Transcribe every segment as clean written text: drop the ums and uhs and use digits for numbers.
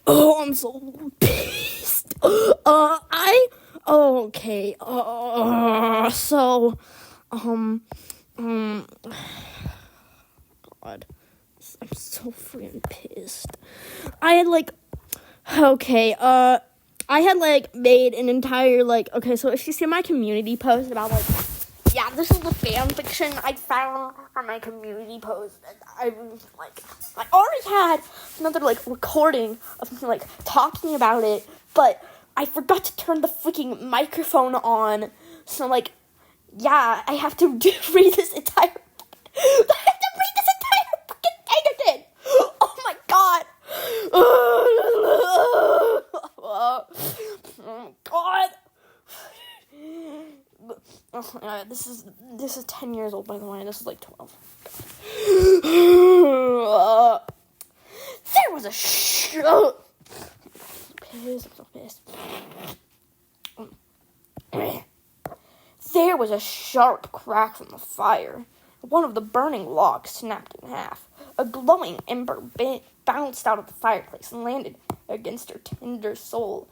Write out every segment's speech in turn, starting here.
Oh, I'm so pissed. Okay. God, I'm so freaking pissed. I had made an entire, okay, so if you see my community post about, yeah, this is the fan fiction I found on my community post. I already had another, recording of me, talking about it, but I forgot to turn the freaking microphone on. So, yeah, I have to read this entire fucking thing again. Oh, my God. Oh, God. Oh, this is 10 years old, by the way. This is 12. There was a I'm so pissed. There was a sharp crack from the fire. One of the burning logs snapped in half. A glowing ember bounced out of the fireplace and landed against her tender soul.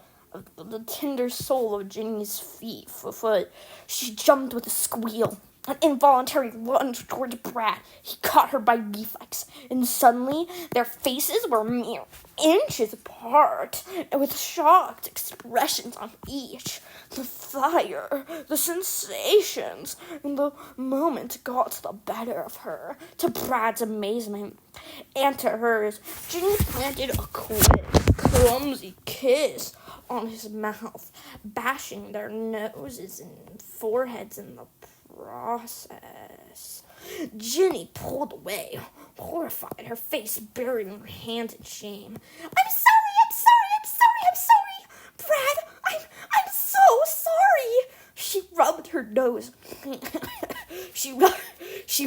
The tender soul of Ginny's foot. She jumped with a squeal, an involuntary lunge towards Brad. He caught her by reflex, and suddenly their faces were mere inches apart, and with shocked expressions on each. The fire, the sensations, and the moment got the better of her. To Brad's amazement, and to hers, Ginny planted a quick, clumsy kiss on his mouth, bashing their noses and foreheads in the process. Ginny pulled away, horrified, her face buried in her hands in shame. I'm sorry! Brad, I'm so sorry! She rubbed her nose. she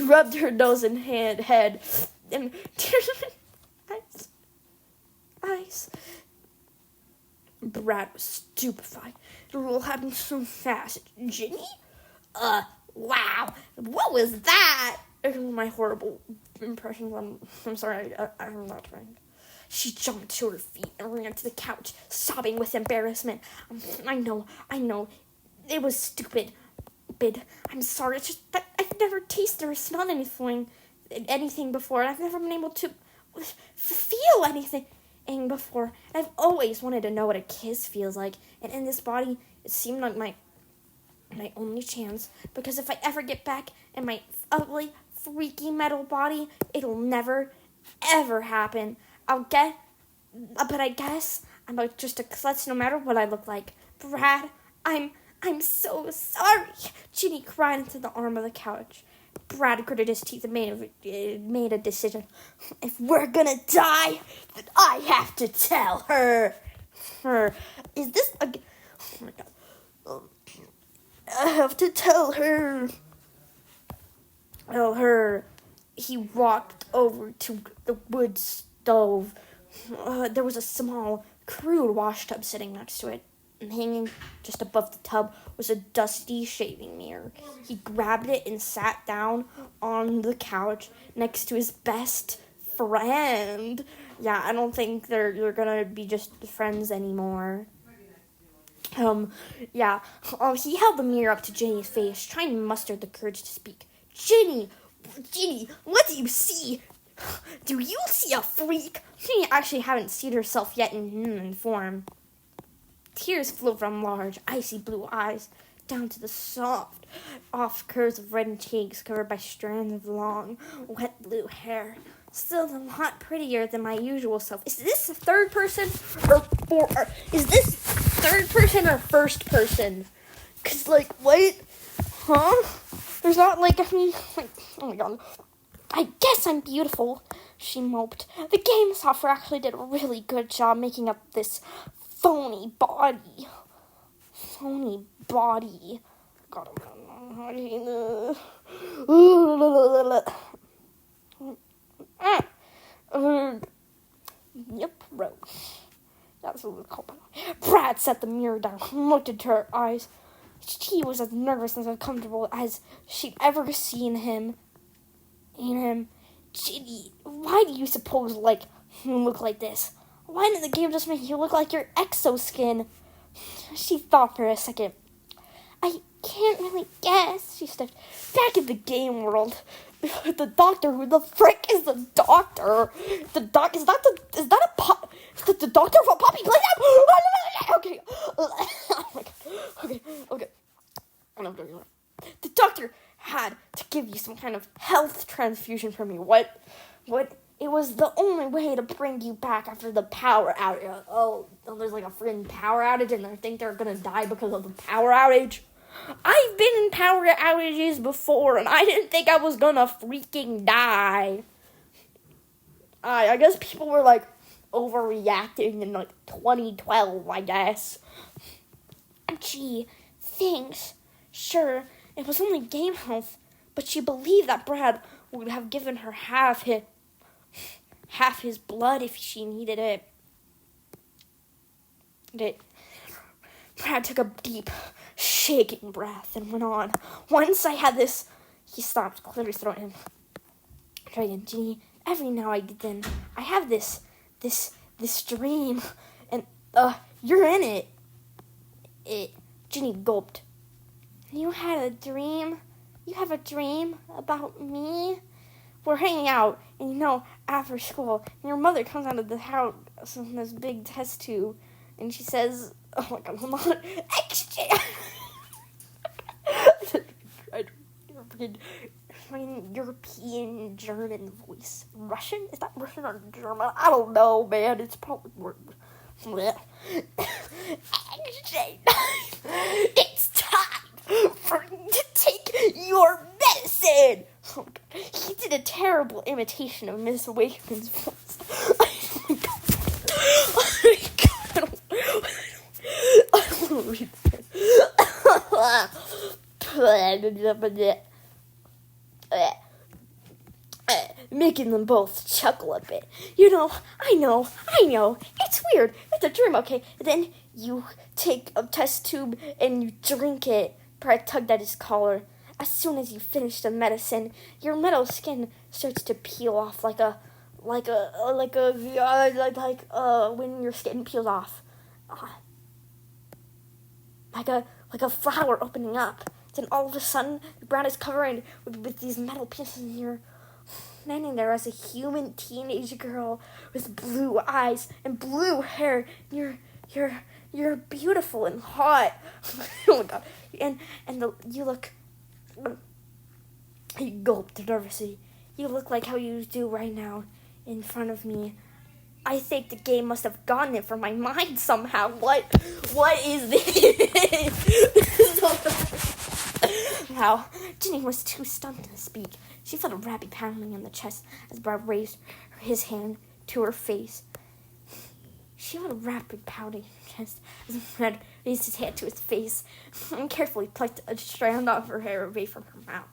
rubbed her nose and head, and eyes. Brad was stupefied. It all happened so fast. Ginny? Wow. What was that? My horrible impressions. I'm sorry. I'm not trying. She jumped to her feet and ran to the couch, sobbing with embarrassment. I know. It was stupid. I'm sorry. It's just that I've never tasted or smelled anything before. I've never been able to feel anything before. I've always wanted to know what a kiss feels like, and in this body, it seemed like my only chance, because if I ever get back in my ugly, freaky metal body, it'll never, ever happen. But I guess I'm just a klutz no matter what I look like. Brad, I'm so sorry. Ginny cried into the arm of the couch. Brad gritted his teeth and made a decision. If we're gonna die, then I have to tell her. Is this a... Oh my God. I have to tell her. He walked over to the wood stove. There was a small, crude washtub sitting next to it. And hanging just above the tub was a dusty shaving mirror. He grabbed it and sat down on the couch next to his best friend. Yeah, I don't think they're gonna be just friends anymore. He held the mirror up to Ginny's face, trying to muster the courage to speak. Ginny, what do you see? Do you see a freak? Ginny actually hadn't seen herself yet in human form. Tears flowed from large, icy blue eyes down to the soft, curves of reddened cheeks covered by strands of long, wet blue hair. Still a lot prettier than my usual self. Is this third person or first person? 'Cause what? Huh? There's not any oh my God. I guess I'm beautiful, she moped. The game software actually did a really good job making up this phony body. God, yep, Rose. That's what it's called. Brad set the mirror down and looked into her eyes. She was as nervous and uncomfortable as she'd ever seen him. Ginny, why do you suppose, look like this? Why didn't the game just make you look like your exoskin? She thought for a second. I can't really guess, she stepped back in the game world. The doctor, who the frick is the doctor? The doctor, is that a pop? The doctor of a Poppy Playtime? Okay. Oh my god. Okay. The doctor had to give you some kind of health transfusion for me. What? It was the only way to bring you back after the power outage. Oh, there's like a freaking power outage and I think they're gonna die because of the power outage. I've been in power outages before, and I didn't think I was gonna freaking die. I guess people were, like, overreacting in, like, 2012, I guess. Gee, thanks. Sure, it was only game health, but she believed that Brad would have given her half his blood if she needed it. Brad took a deep, shaking breath and went on. Once I had this... He stopped, cleared his throat, and tried again. Ginny, every now and then, I have this dream, and, you're in it. Ginny gulped. You had a dream? You have a dream about me? We're hanging out, and after school, and your mother comes out of the house in this big test tube, and she says... Oh my god, hold on. European German voice. Russian? Is that Russian or German? I don't know, man. It's probably it's time for you to take your medicine. Oh my god. He did a terrible imitation of Miss Wakeman's voice. Oh my god. Oh my god. I don't want to read this. Making them both chuckle a bit. I know. It's weird. It's a dream, okay? Then you take a test tube and you drink it. Brad tugged at his collar. As soon as you finish the medicine, your metal skin starts to peel off like when your skin peels off. Like a flower opening up. Then all of a sudden, the ground is covered with these metal pieces, and you're standing there as a human teenage girl with blue eyes and blue hair. You're beautiful and hot. Oh my god! You look. He gulped nervously. You look like how you do right now, in front of me. I think the game must have gotten it from my mind somehow. What is this? Now, Ginny was too stunned to speak. She felt a rapid pounding in the chest as Brad raised his hand to her face. She felt a rapid pounding in her chest as Brad raised his hand to his face and carefully plucked a strand of her hair away from her mouth.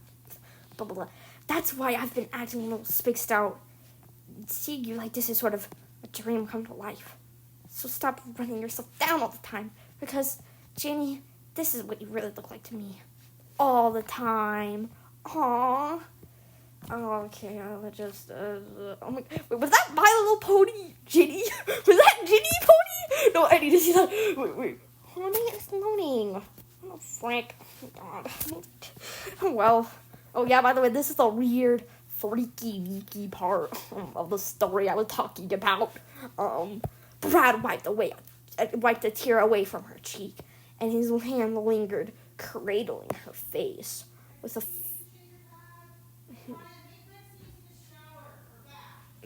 Blah, blah, blah. That's why I've been acting a little spaced out. Seeing you like this is sort of a dream come to life. So stop running yourself down all the time. Because, Ginny, this is what you really look like to me. All the time. Aww. Oh, okay, I'll just, oh my, wait, was that My Little Pony, Ginny? Was that Ginny Pony? No, I need to see that. Wait. Honey, it's loading. Oh, Frank. Oh, God. Oh, well. Oh, yeah, by the way, this is the weird, freaky, geeky part of the story I was talking about. Brad wiped a tear away from her cheek, and his hand lingered, cradling her face with a...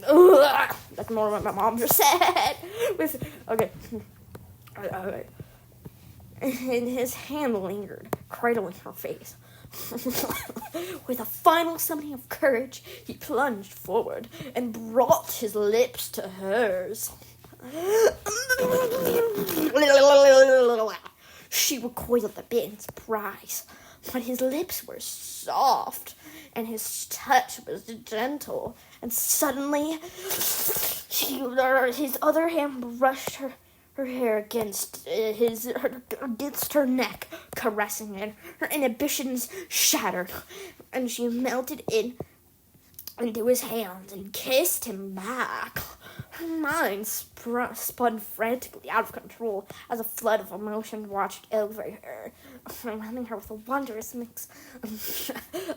Ugh, that's more what my mom just said. Okay. And his hand lingered, cradling her face. With a final summoning of courage, he plunged forward and brought his lips to hers. She recoiled a bit in surprise, but his lips were soft, and his touch was gentle, and suddenly his other hand brushed her hair against her neck, caressing it. Her inhibitions shattered, and she melted in into his hands and kissed him back. Her mind spun frantically out of control as a flood of emotion washed over her, overwhelming her with a wondrous mix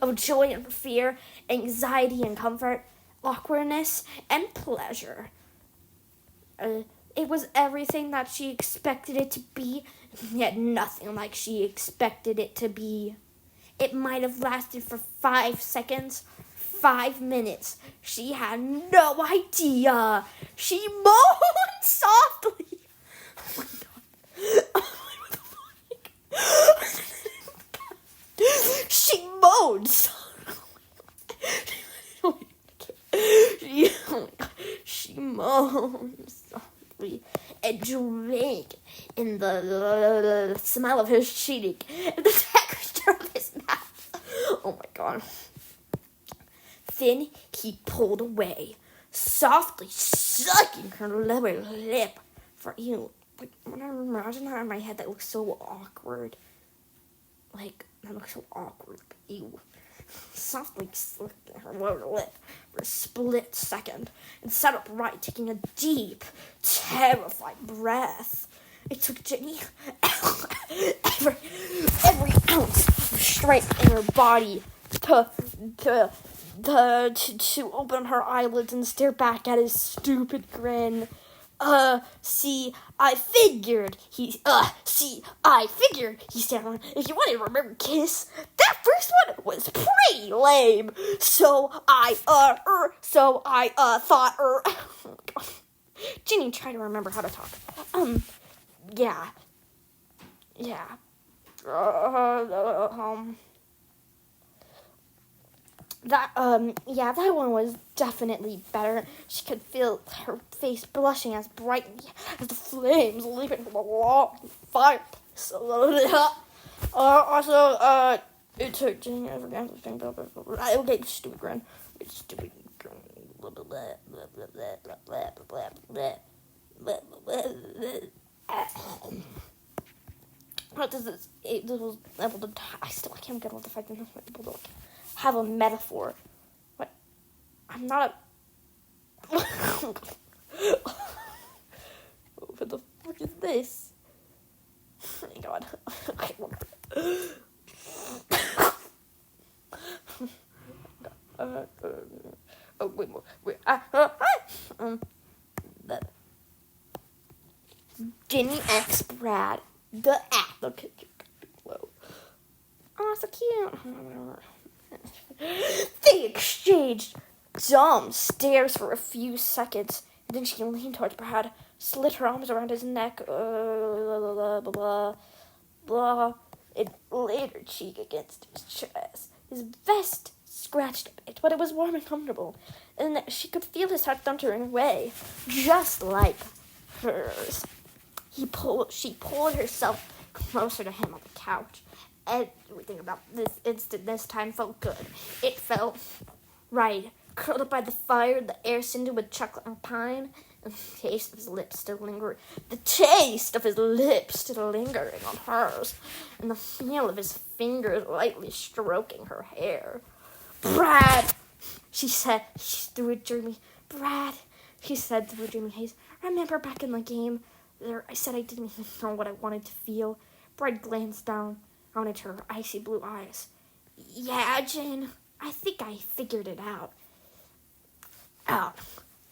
of joy and fear, anxiety and comfort, awkwardness and pleasure. It was everything that she expected it to be, yet nothing like she expected it to be. It might have lasted for 5 seconds, 5 minutes. She had no idea. She moaned softly. Oh my god. Oh my god. She moaned softly. She moaned softly and drank in the smell of his cheek and the texture of his mouth. Oh my god. Then he pulled away, softly sucking her lower lip. For you, like, when I imagine that in my head, that looks so awkward. Like, that looks so awkward. Ew. Softly sucking her lower lip for a split second and sat upright, taking a deep, terrified breath. It took Jenny every ounce of strength in her body to open her eyelids and stare back at his stupid grin. I figured, he said, if you wanted to remember Kiss, that first one was pretty lame. So I thought, Ginny tried to remember how to talk. Yeah. That one was definitely better. She could feel her face blushing as brightly as the flames leaping from the wall of the fireplace. It took Jenny over down to think about it. Okay, stupid grin. Stupid grin. What does this? This was able to. I can't get over the fact that this was able to have a metaphor. What? I'm not a... What the fuck is this? Oh my god. Okay, whatever. Ginny X Brad. The act. Okay. Oh, so cute. They exchanged dumb stares for a few seconds, and then she leaned towards Brad, slid her arms around his neck, and laid her cheek against his chest. His vest scratched a bit, but it was warm and comfortable, and she could feel his heart thundering away, just like hers. She pulled herself closer to him on the couch. Everything about this instant this time felt good. It felt right. Curled up by the fire, the air scented with chocolate and pine, and the taste of his lips still lingering. The taste of his lips still lingering on hers, and the feel of his fingers lightly stroking her hair. Brad, she said through a dreamy haze. Remember back in the game there, I said I didn't even know what I wanted to feel. Brad glanced down into her icy blue eyes. Yeah, Jen, I think I figured it out.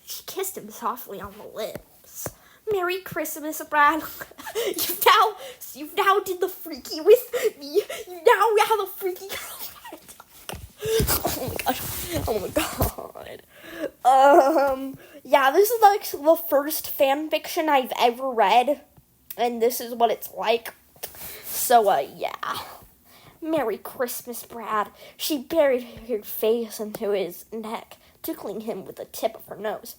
She kissed him softly on the lips. Merry Christmas, Brad. You now did the freaky with me. You now have the freaky girlfriend. Oh my god. Yeah, this is like the first fan fiction I've ever read, and this is what it's like. So, yeah. Merry Christmas, Brad. She buried her face into his neck, tickling him with the tip of her nose.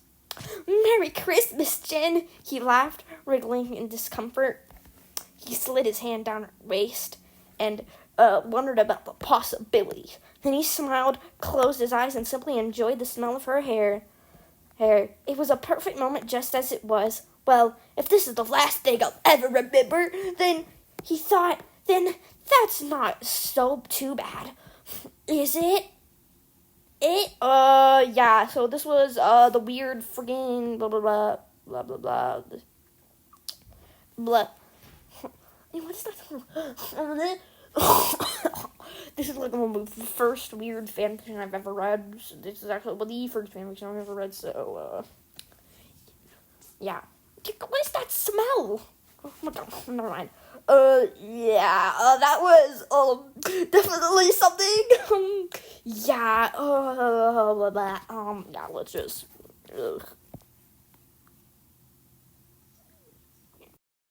Merry Christmas, Jen, he laughed, wriggling in discomfort. He slid his hand down her waist and wondered about the possibility. Then he smiled, closed his eyes, and simply enjoyed the smell of her hair. It was a perfect moment just as it was. Well, if this is the last thing I'll ever remember, then, he thought, then that's not so too bad, is it? Yeah, so this was, the weird friggin' blah, blah, blah, blah, blah, blah, blah. Hey, what's that? This is like the first weird fanfiction I've ever read. This is actually the first fanfiction I've ever read, so, yeah. What is that smell? Oh my god, never mind. Yeah, that was, definitely something. Yeah, yeah, let's just,